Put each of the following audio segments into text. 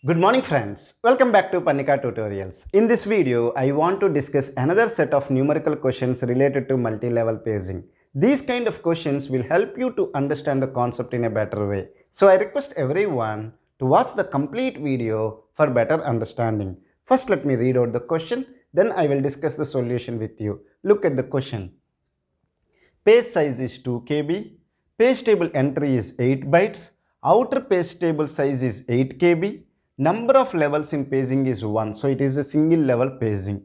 Good morning friends, welcome back to Panika Tutorials. In this video, I want to discuss another set of numerical questions related to multi-level paging. These kind of questions will help you to understand the concept in a better way. So I request everyone to watch the complete video for better understanding. First let me read out the question, then I will discuss the solution with you. Look at the question. Page size is 2 KB, page table entry is 8 bytes, outer page table size is 8 KB, number of levels in paging is 1, so it is a single level paging.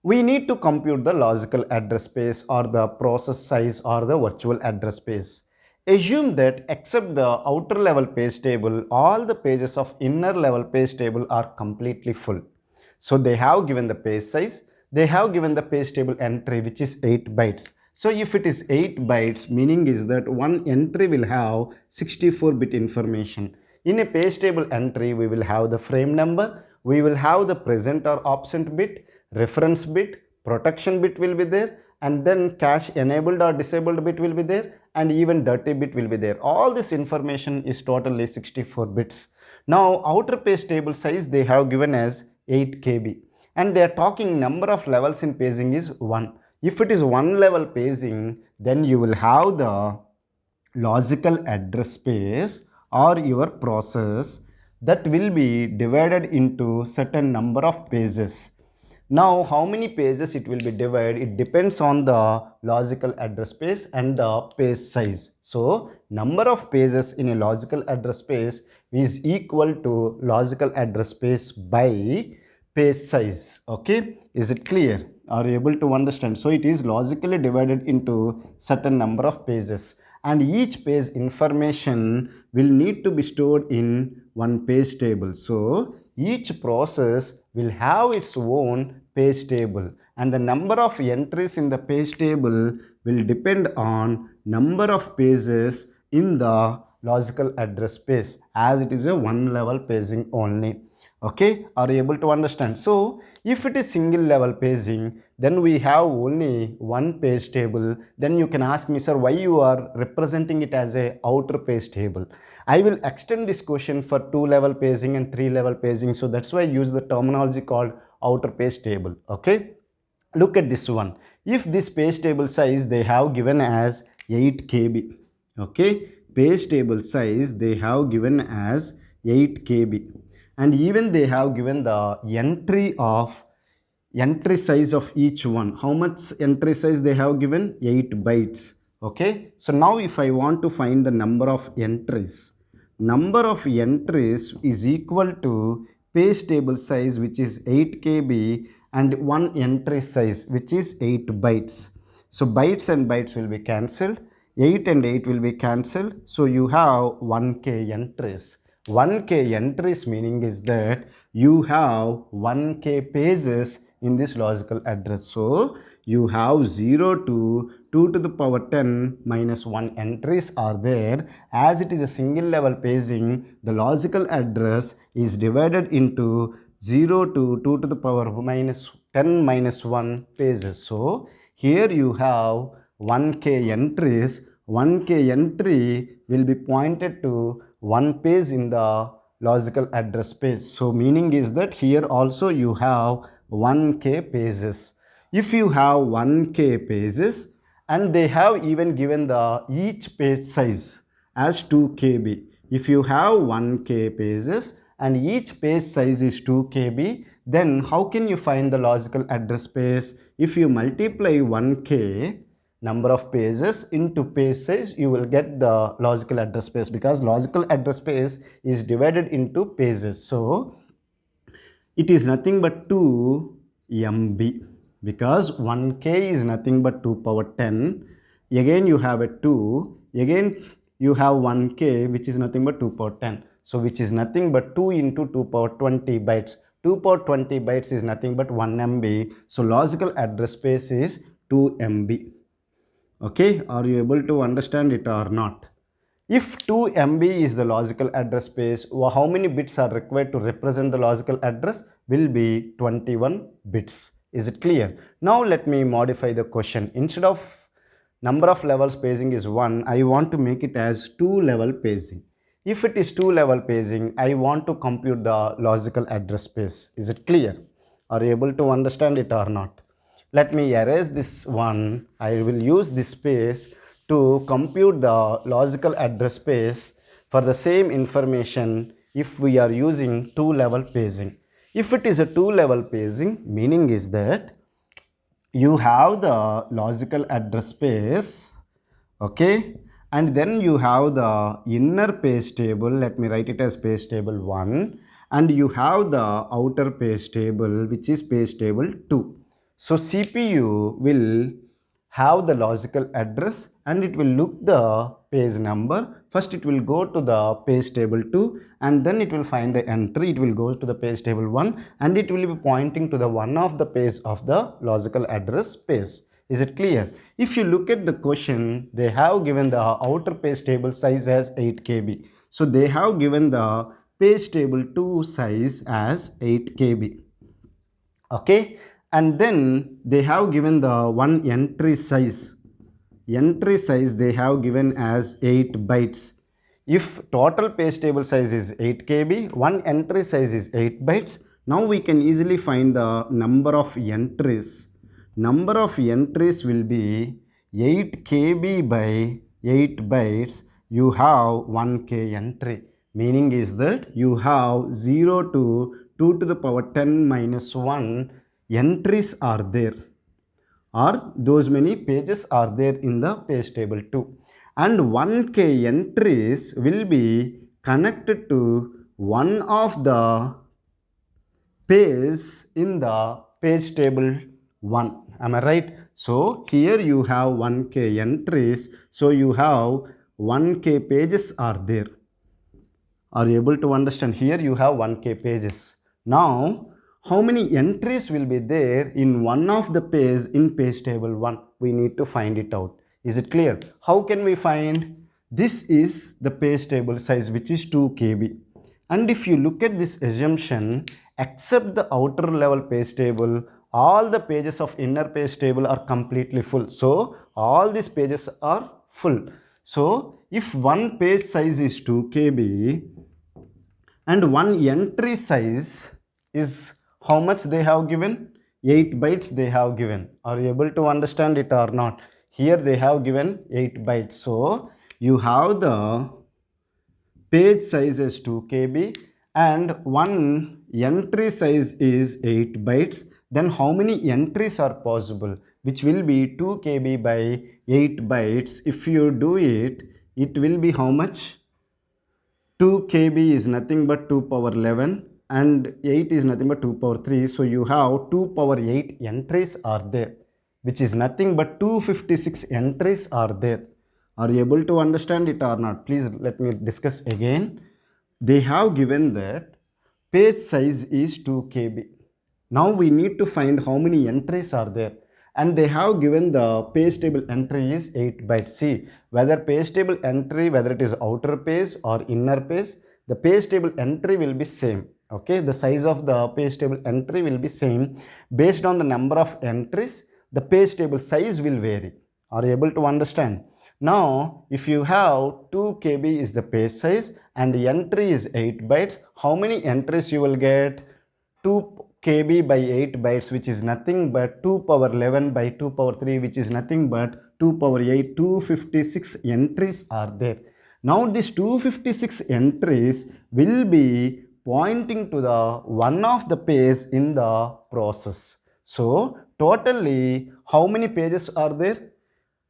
We need to compute the logical address space or the process size or the virtual address space. Assume that except the outer level page table, all the pages of inner level page table are completely full. So they have given the page size, they have given the page table entry which is 8 bytes. So if it is 8 bytes, meaning is that one entry will have 64-bit information. In a page table entry, we will have the frame number, we will have the present or absent bit, reference bit, protection bit will be there, and then cache enabled or disabled bit will be there, and even dirty bit will be there. All this information is totally 64 bits. Now outer page table size they have given as 8 KB, and they are talking number of levels in paging is 1. If it is one level paging, then you will have the logical address space or your process that will be divided into certain number of pages. Now how many pages it will be divided, it depends on the logical address space and the page size. So number of pages in a logical address space is equal to logical address space by page size. Okay, is it clear? Are you able to understand? So it is logically divided into certain number of pages, and each page information will need to be stored in one page table. So each process will have its own page table, and the number of entries in the page table will depend on number of pages in the logical address space, as it is a one level paging only. Okay, are you able to understand? So if it is single level paging, then we have only one page table. Then you can ask me, sir, why you are representing it as a outer page table? I will extend this question for 2 level paging and 3 level paging, so that's why I use the terminology called outer page table. Okay, look at this one. If this page table size they have given as 8 KB, okay, page table size they have given as 8 KB, and even they have given the entry size of each one. How much entry size they have given? 8 bytes. Okay, so now if I want to find the number of entries is equal to page table size which is 8 KB and one entry size which is 8 bytes. So bytes and bytes will be cancelled, 8 and 8 will be cancelled, so you have 1K entries. 1K entries meaning is that you have 1K pages in this logical address. So you have 0 to 2 to the power 10 minus 1 entries are there. As it is a single level paging, the logical address is divided into 0 to 2 to the power minus 10 minus 1 pages. So here you have 1K entries. 1K entry will be pointed to one page in the logical address space. So meaning is that here also you have 1K pages. If you have 1K pages and they have even given the each page size as 2 KB. If you have 1K pages and each page size is 2 KB, then how can you find the logical address space? If you multiply 1K number of pages into page size, you will get the logical address space, because logical address space is divided into pages. So it is nothing but 2 MB, because 1K is nothing but 2 power 10. Again you have a 2, again you have 1K which is nothing but 2 power 10. So which is nothing but 2 into 2 power 20 bytes. 2 power 20 bytes is nothing but 1 MB. So logical address space is 2 MB. Okay, are you able to understand it or not? If 2 MB is the logical address space, how many bits are required to represent the logical address? Will be 21 bits. Is it clear? Now let me modify the question. Instead of number of levels paging is 1, I want to make it as 2 level paging. If it is 2-level paging, I want to compute the logical address space. Is it clear? Are you able to understand it or not? Let me erase this one. I will use this space to compute the logical address space for the same information if we are using 2-level paging. If it is a 2-level paging, meaning is that you have the logical address space, okay, and then you have the inner page table. Let me write it as page table 1, and you have the outer page table, which is page table 2. So CPU will have the logical address and it will look the page number. First it will go to the page table 2 and then it will find the entry. It will go to the page table 1 and it will be pointing to the one of the page of the logical address space. Is it clear? If you look at the question, they have given the outer page table size as 8 KB. So they have given the page table 2 size as 8 KB. Okay, and then they have given the one entry size. Entry size they have given as 8 bytes. If total page table size is 8 KB, one entry size is 8 bytes. Now we can easily find the number of entries. Number of entries will be 8 KB by 8 bytes. You have 1K entry. Meaning is that you have 0 to 2 to the power 10 minus 1 entries are there, or those many pages are there in the page table 2, and 1K entries will be connected to one of the page in the page table 1. Am I right? So here you have 1K entries, so you have 1K pages are there. Are you able to understand? Here you have 1K pages. Now how many entries will be there in one of the page in page table 1? We need to find it out. Is it clear? How can we find? This is the page table size, which is 2 KB. And if you look at this assumption, except the outer level page table, all the pages of inner page table are completely full. So all these pages are full. So if one page size is 2 KB and one entry size is how much they have given? 8 bytes they have given. Are you able to understand it or not? Here they have given 8 bytes. So you have the page size is 2 KB and one entry size is 8 bytes. Then how many entries are possible? Which will be 2 KB by 8 bytes. If you do it, it will be how much? 2 KB is nothing but 2 power 11 and 8 is nothing but 2 power 3. So you have 2 power 8 entries are there, which is nothing but 256 entries are there. Are you able to understand it or not? Please let me discuss again. They have given that page size is 2 KB. Now we need to find how many entries are there. And they have given the page table entry is 8 bytes. See, whether page table entry, whether it is outer page or inner page, the page table entry will be same. Okay, the size of the page table entry will be same. Based on the number of entries, the page table size will vary. Are you able to understand? Now, if you have 2 KB is the page size and the entry is 8 bytes, how many entries you will get? 2 KB by 8 bytes, which is nothing but 2 power 11 by 2 power 3, which is nothing but 2 power 8, 256 entries are there. Now these 256 entries will be pointing to the one of the page in the process. So totally how many pages are there?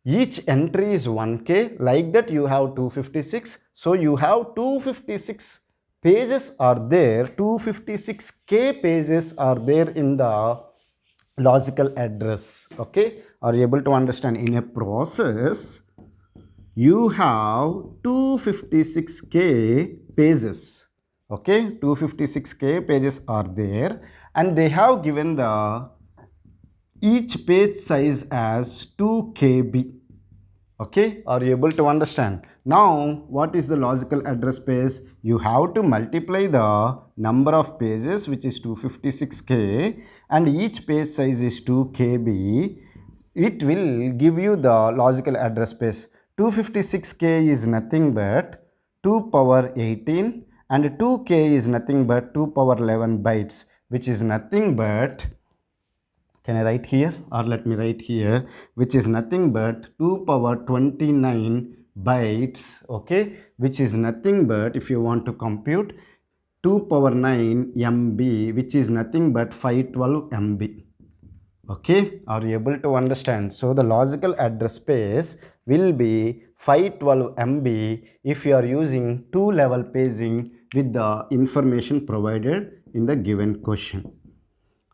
Each entry is 1K, like that you have 256. So you have 256 pages are there, 256K pages are there in the logical address. Okay, are you able to understand? In a process, you have 256K pages. Okay, 256K pages are there, and they have given the each page size as 2 KB. Okay, are you able to understand? Now, what is the logical address space? You have to multiply the number of pages, which is 256K, and each page size is 2 KB. It will give you the logical address space. 256K is nothing but 2 power 18, and 2k is nothing but 2 power 11 bytes, which is nothing but, can I write here or let me write here, which is nothing but 2 power 29 bytes, okay, which is nothing but, if you want to compute, 2 power 9 MB, which is nothing but 512 MB. Okay, are you able to understand? So the logical address space will be 512 MB if you are using 2-level paging with the information provided in the given question.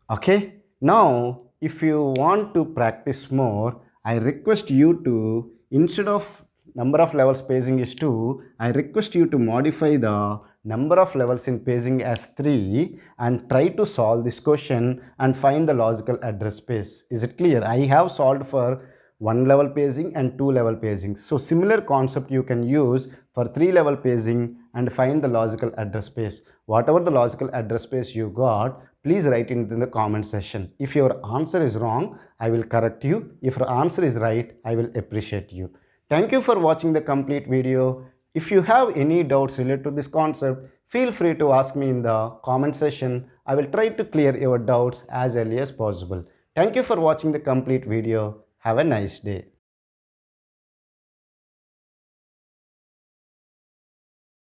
Okay, now if you want to practice more, I request you to, instead of number of levels paging is 2, I request you to modify the number of levels in paging as 3 and try to solve this question and find the logical address space. Is it clear? I have solved for 1 level paging and 2 level paging. So similar concept you can use for 3 level paging and find the logical address space. Whatever the logical address space you got, please write it in the comment section. If your answer is wrong, I will correct you. If your answer is right, I will appreciate you. Thank you for watching the complete video. If you have any doubts related to this concept, feel free to ask me in the comment section. I will try to clear your doubts as early as possible. Thank you for watching the complete video. Have a nice day.